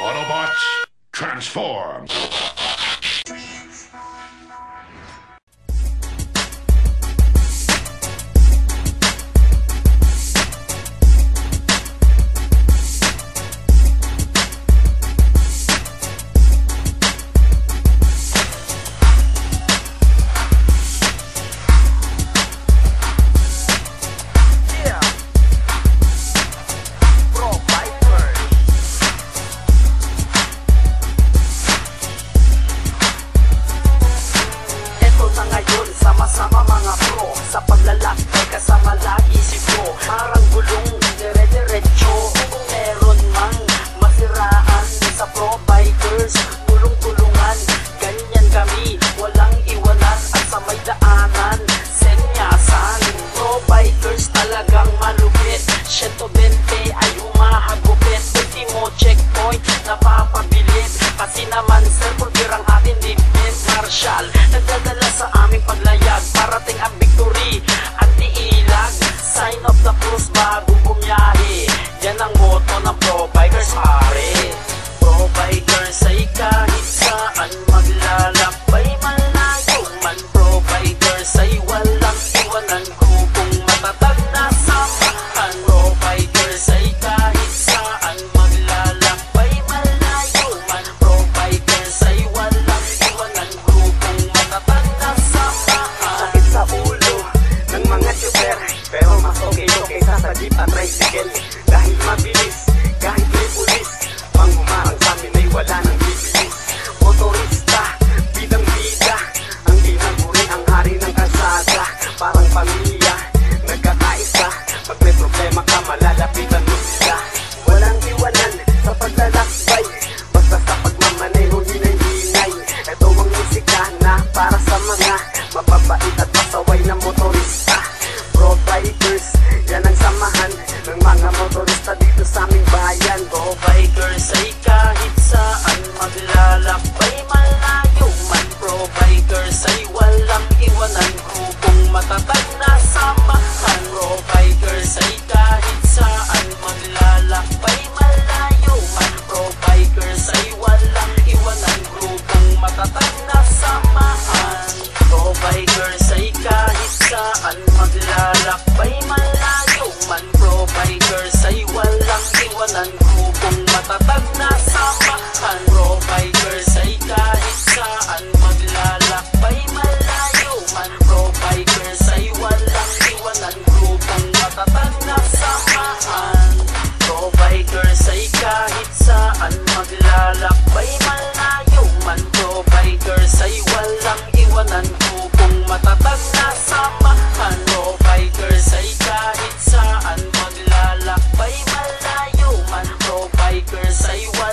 Autobots, transform! Sama mga pro, sa paglalakbay kasama lagi si bro. Parang gulong, dire-diretso. Kung meron mang masiraan sa pro bikers, tulong-tulungan, ganyan kami, walang iwanan. At sa may daanan, senyasan. Pro bikers talagang malupit, 120 ay humahagupit. Ultimo checkpoint, napapabilib. Kasi naman sir, pulbirang atin dipit. Marshal, nagdadala sa aming paglayag, parating ang victory at iilag. Sign of the cross bago bumiyahe, yan ang motto ng pro bikers pare. Pro bikers ay kahit saan maglalakbay, malayo man. Pro bikers ay walang iwanan, grupong matatag na samahan. Pro bikers ay kahit saan maglalakbay, malayo man. Pro bikers ay walang iwanan, grupong matatag na samahan. Sakit sa ulo ng mga tsuper, pero mas okay to kaysa sa jeep at tricycle. Dahil mabilis, kahit may pulis, pang humarang sa amin ay wala nang bibilis. Motorista, bilang bida, ang tinaguri ang hari ng kalsada. Parang pamilya, nagkakaisa, pag may problema ka malalapitan mo sila. Walang iwanan sa paglalakbay, basta sa pagmamaneho hinay-hinay. Ito ang musika na para sa mga mapabait at pasaway na motorista. Pro bikers, yan ang samahan ng mga motorista dito sa aming bayan. Pro bikers ay kahit saan maglalakbay, malayo man. Pro bikers ay walang iwanan, grupong matatag na samahan. Pro bikers ay kahit saan maglalakbay, malayo man. Pro bikers ay walang iwanan, grupong matatag na samahan. Pro bikers ay kahit saan maglalakbay, malayo man. Pro bikers ay walang iwanan, grupong matatag na samahan. Pro bikers ay kahit saan maglalakbay, malayo man. Pro bikers ay walang iwanan, grupong matatag na samahan. Pro bikers ay kahit saan maglalakbay, malayo man. Pro bikers ay walang iwanan, grupong matatag na samahan. Pro bikers ay kahit saan maglalakbay, malayo man. Pro bikers ay walang